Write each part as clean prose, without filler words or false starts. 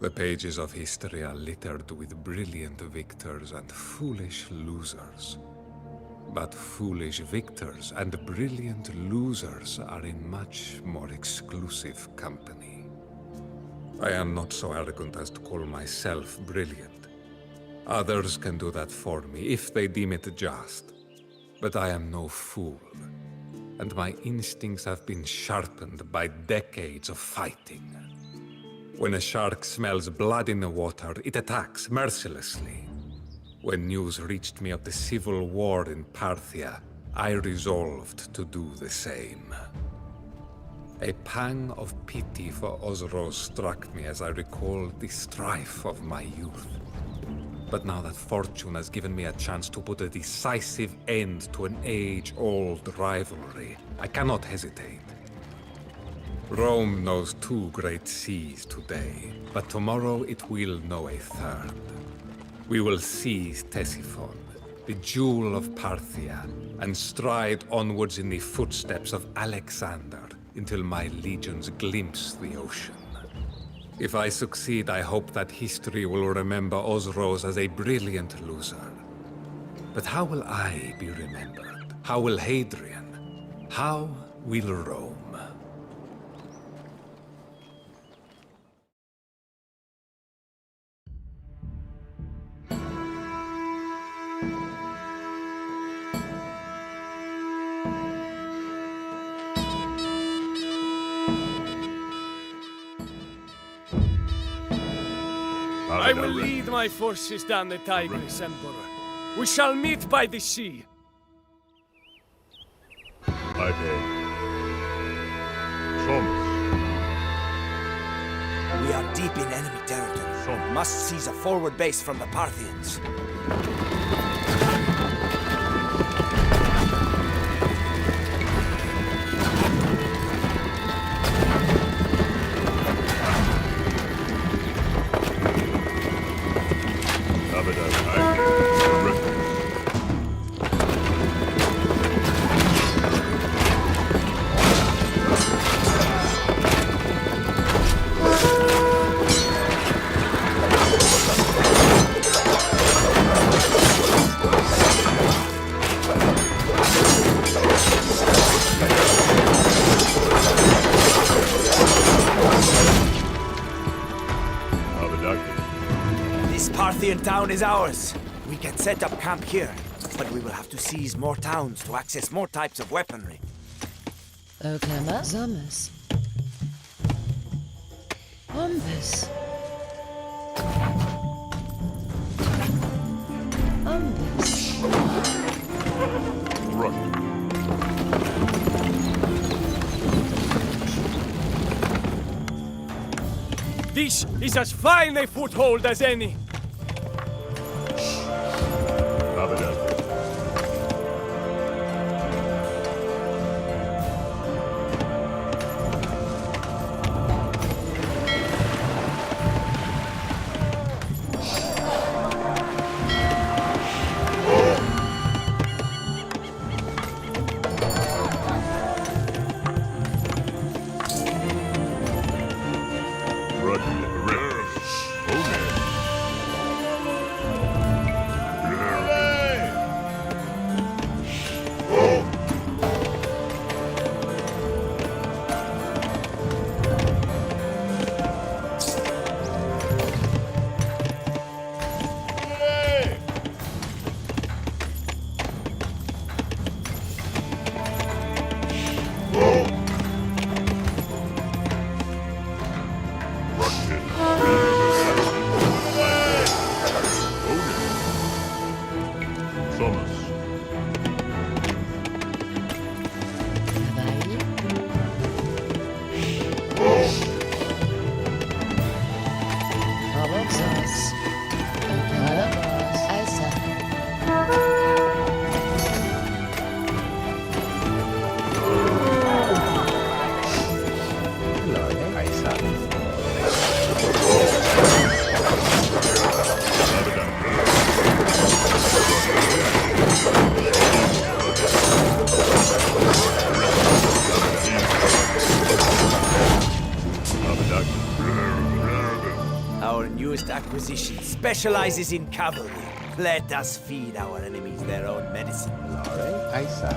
The pages of history are littered with brilliant victors and foolish losers. But foolish victors and brilliant losers are in much more exclusive company. I am not so arrogant as to call myself brilliant. Others can do that for me, if they deem it just. But I am no fool, and my instincts have been sharpened by decades of fighting. When a shark smells blood in the water, it attacks mercilessly. When news reached me of the civil war in Parthia, I resolved to do the same. A pang of pity for Osros struck me as I recalled the strife of my youth. But now that fortune has given me a chance to put a decisive end to an age-old rivalry, I cannot hesitate. Rome knows 2 great seas today, but tomorrow it will know a third. We will seize Ctesiphon, the jewel of Parthia, and stride onwards in the footsteps of Alexander until my legions glimpse the ocean. If I succeed, I hope that history will remember Osros as a brilliant loser. But how will I be remembered? How will Hadrian? How will Rome? I will lead my forces down the Tigris, Emperor. We shall meet by the sea. We are deep in enemy territory. Must seize a forward base from the Parthians. This Parthian town is ours. We can set up camp here, but we will have to seize more towns to access more types of weaponry. Oklahoma, Zamas. Umbus. This is as fine a foothold as any. Inquisition specializes in cavalry. Let us feed our enemies their own medicine. Aisa.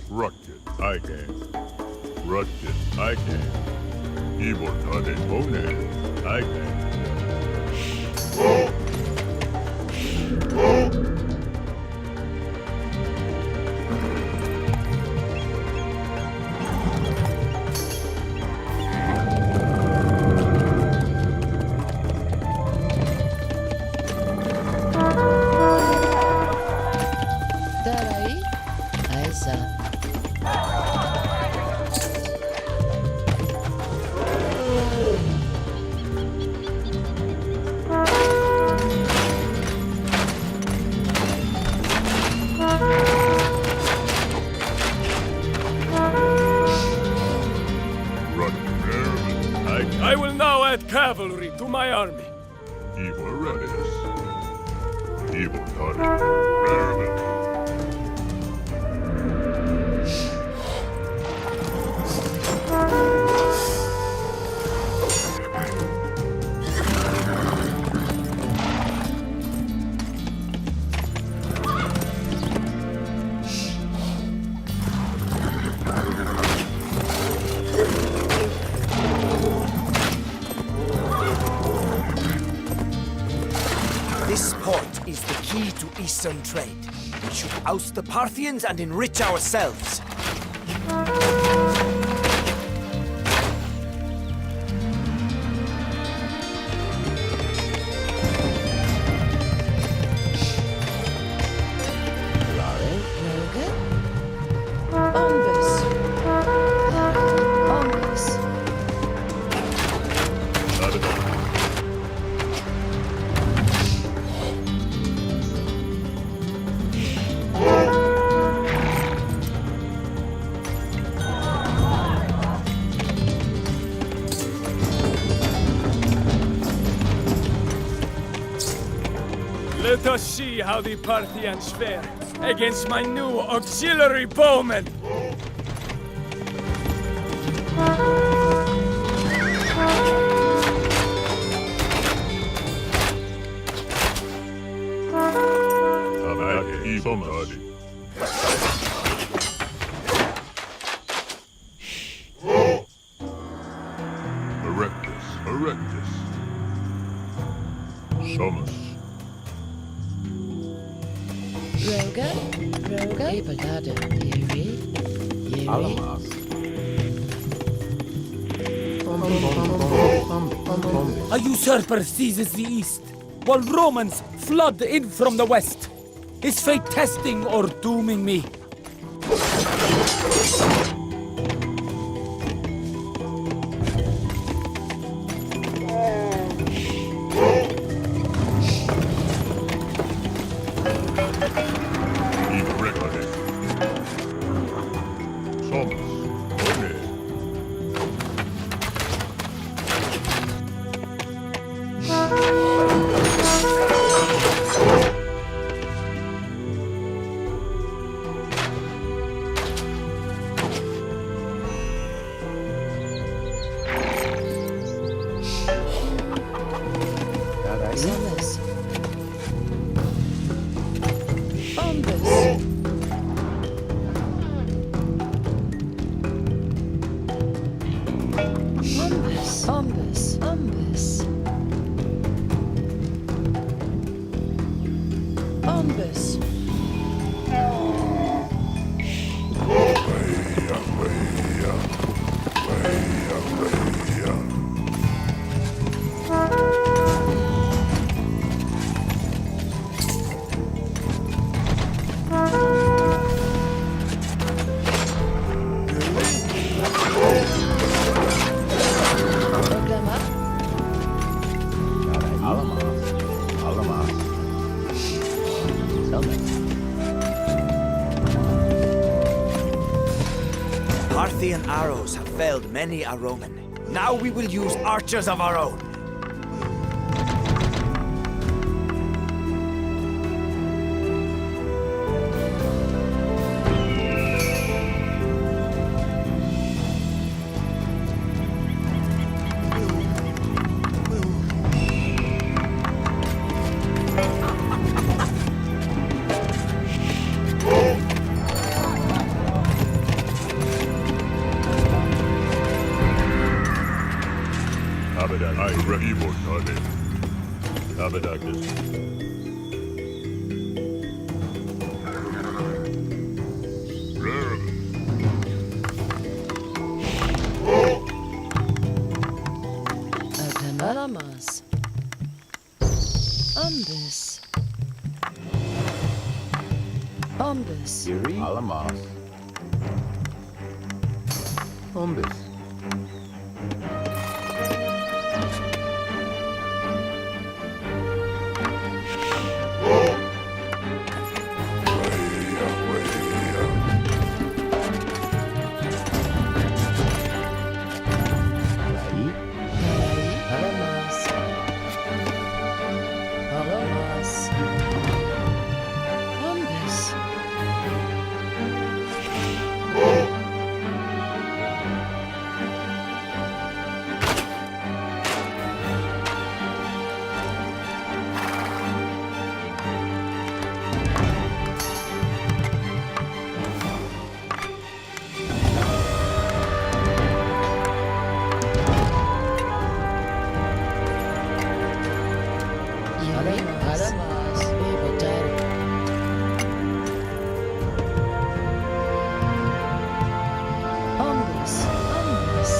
Rugged, I can. Rugged, I can. Evil Tade Bone, I can. Darai. Aisa. I will now add cavalry to my army. Evil Redis. Evil Tade. Rarebit. This port is the key to Eastern trade. We should oust the Parthians and enrich ourselves. Rogan. Bombus. Bombus. Let us see how the Parthians fare against my new auxiliary bowmen. Evil Tade. Erectus, Erectus. Sumus. Roga. Roga. Ebalada. Yeri. Yeri. A usurper seizes the east, while Romans flood in from the west. Is fate testing or dooming me? Evil Recorded. Sumus. Bone. Summers. Parthian arrows have felled many a Roman. Now we will use archers of our own. Alamas. Umbus. Umbus. Alamas. Ombis. Alamas. Alamas. Umbus. Alamas. Bebotari. Umbus. Umbus.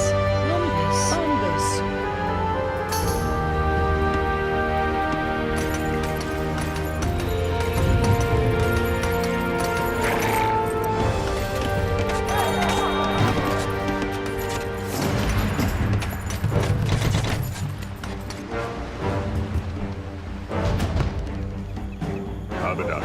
Umbus. Umbus. Abaddon.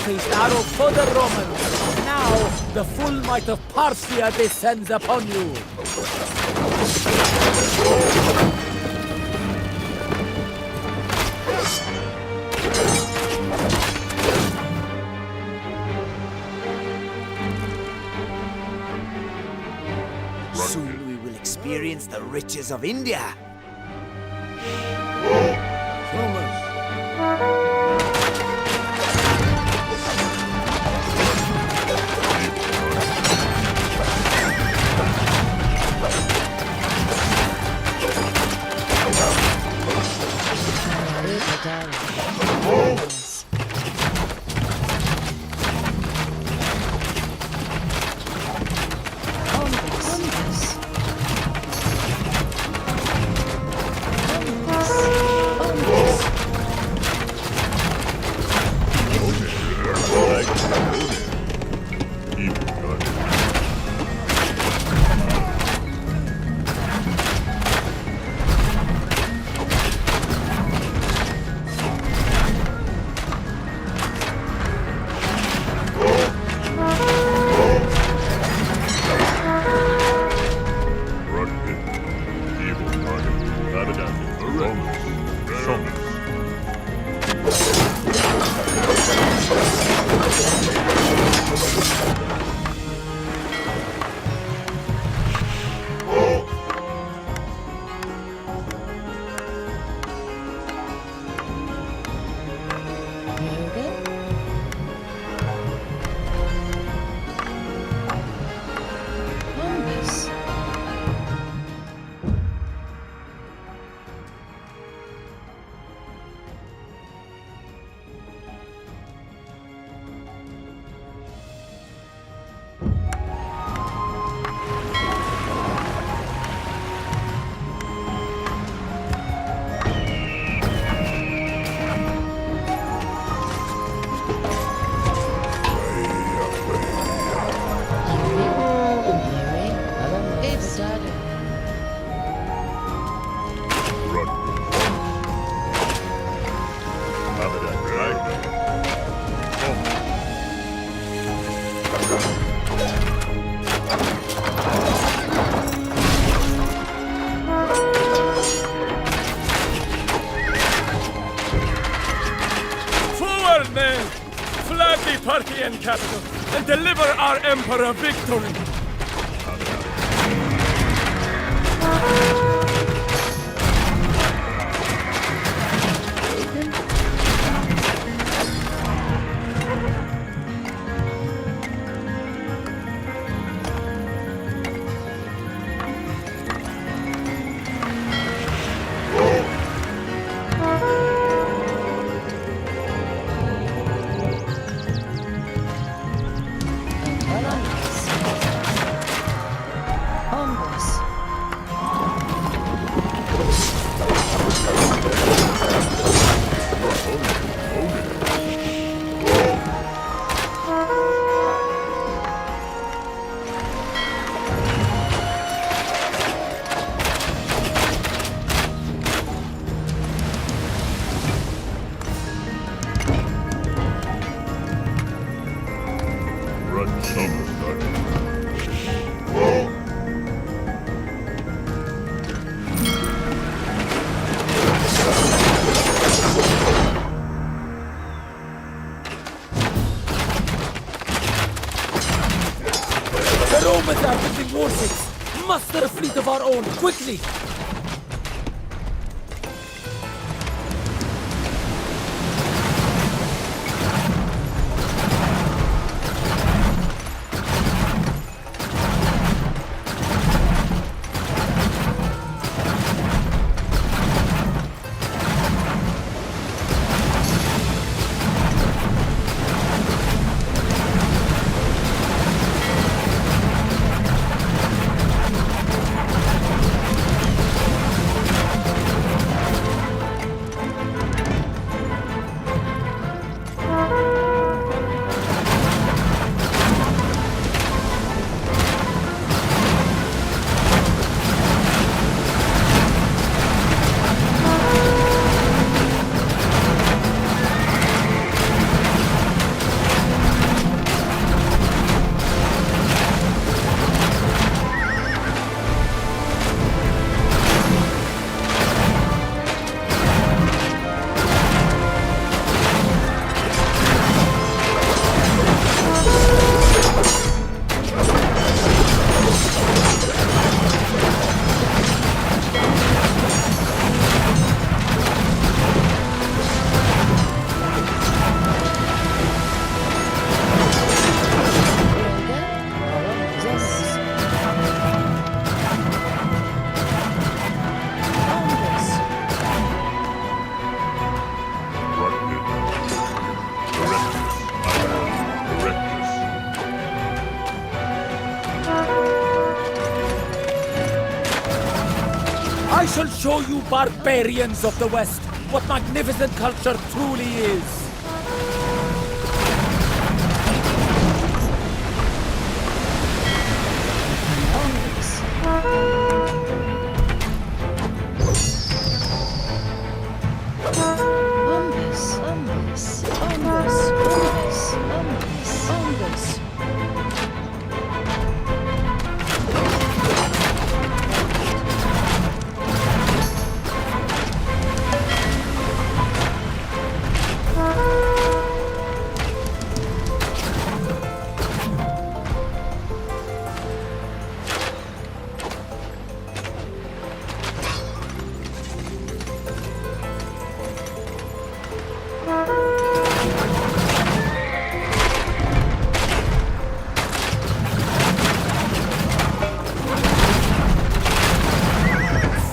Faced arrow for the Romans. Now the full might of Parthia descends upon you. Soon we will experience the riches of India. Alamas. Umbus. Umbus. Umbus. Forward, men! Flag the Parthian capital and deliver our emperor victory! Hombres. Run some. The Romans are building warships! Muster a fleet of our own, quickly! I shall show you barbarians of the West what magnificent culture truly is. Hombres. Hombres. Hombres. Hombres. Hombres. Hombres.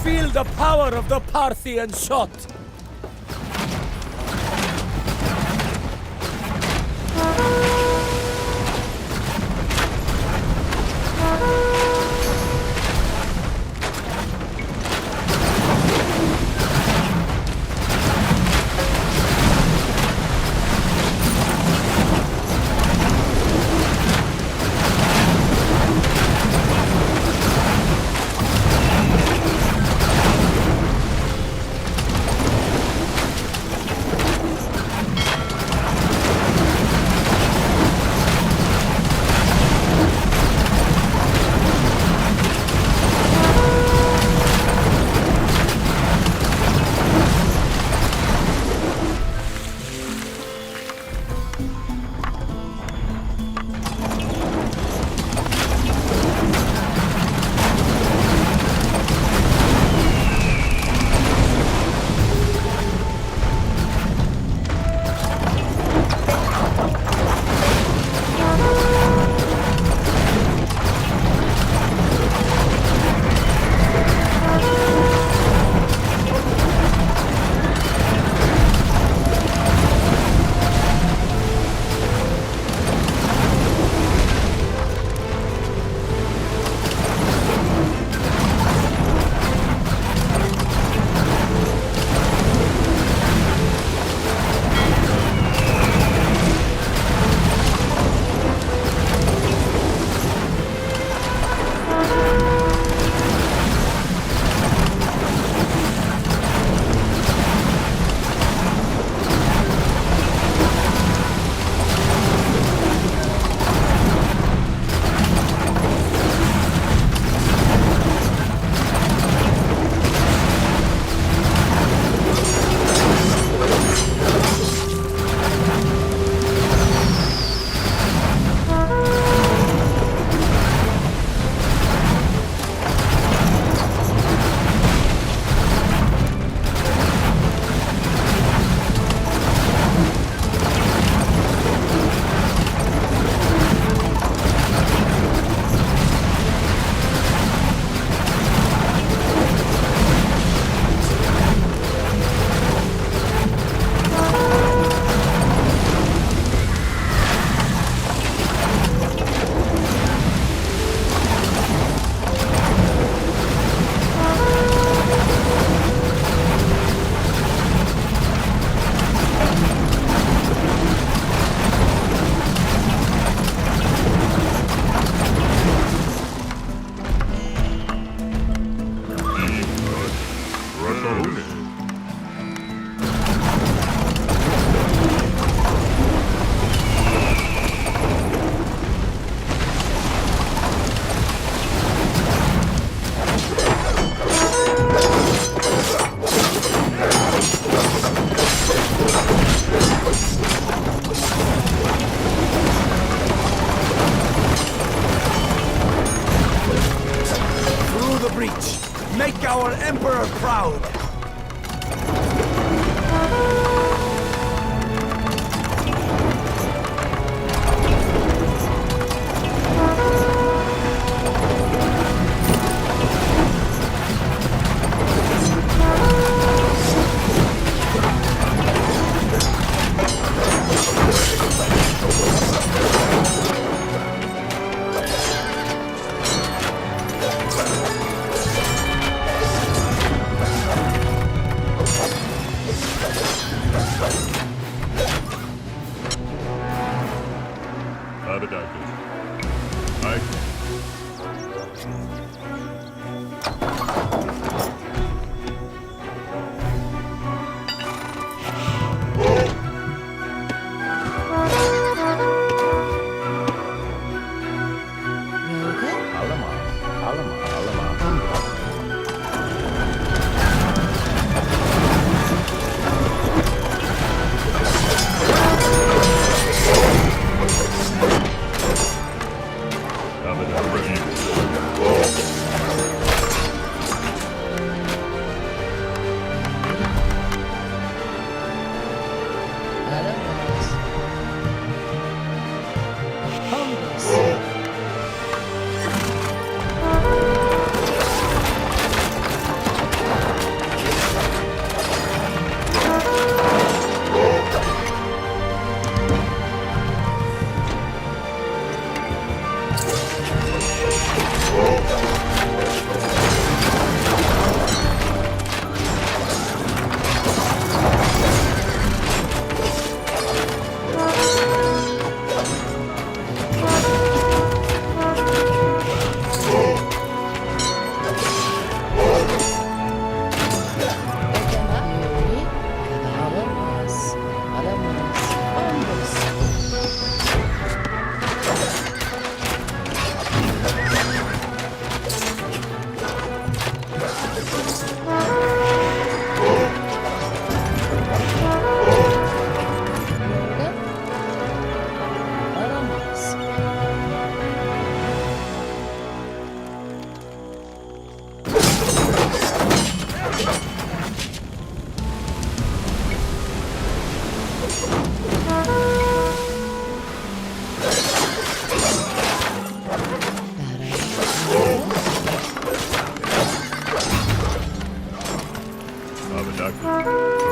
Feel the power of the Parthian shot. our Emperor proud! Abadakis. I came. Roga? Alamas. Humbus. Abadakis.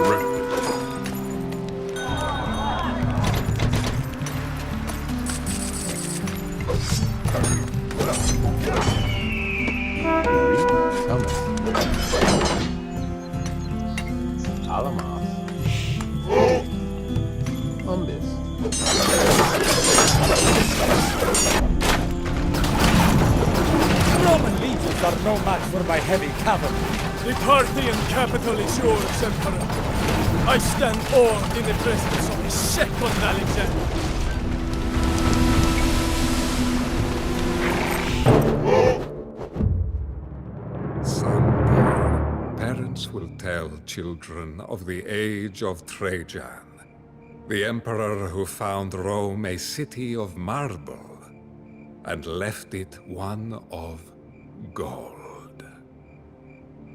Terrific. Roman legions are no match for my heavy cavalry. The Parthian capital is yours, Emperor. I stand awed in the presence of the second Alexander. Someday, parents will tell children of the age of Trajan, the emperor who found Rome a city of marble and left it one of gold.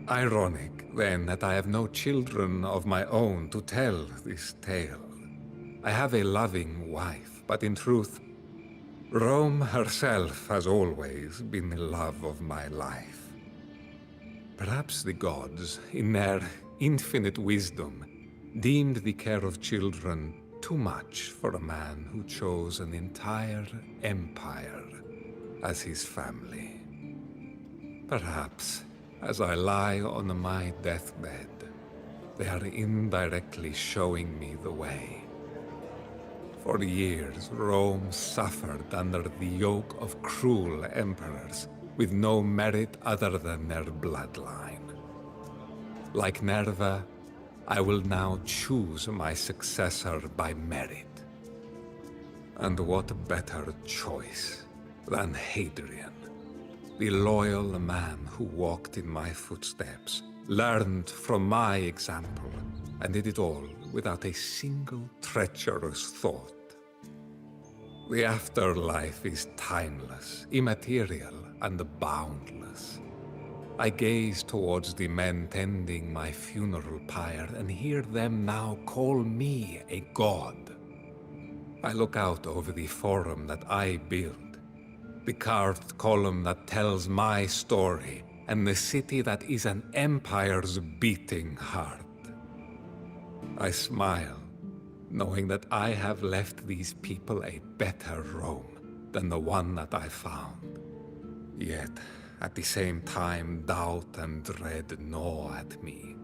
Ironic, then, that I have no children of my own to tell this tale. I have a loving wife, but in truth, Rome herself has always been the love of my life. Perhaps the gods, in their infinite wisdom, deemed the care of children too much for a man who chose an entire empire as his family. Perhaps, as I lie on my deathbed, they are indirectly showing me the way. For years, Rome suffered under the yoke of cruel emperors with no merit other than their bloodline. Like Nerva, I will now choose my successor by merit. And what better choice than Hadrian, the loyal man who walked in my footsteps, learned from my example, and did it all without a single treacherous thought. The afterlife is timeless, immaterial, and boundless. I gaze towards the men tending my funeral pyre and hear them now call me a god. I look out over the forum that I build, the carved column that tells my story, and the city that is an empire's beating heart. I smile, knowing that I have left these people a better Rome than the one that I found. Yet, at the same time, doubt and dread gnaw at me.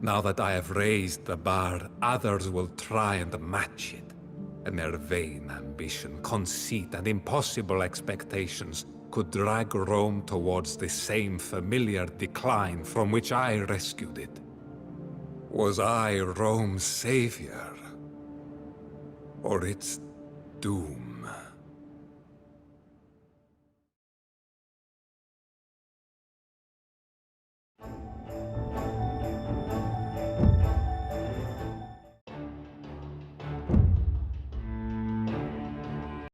Now that I have raised the bar, others will try and match it, and their vain ambition, conceit, and impossible expectations could drag Rome towards the same familiar decline from which I rescued it. Was I Rome's savior, or its doom?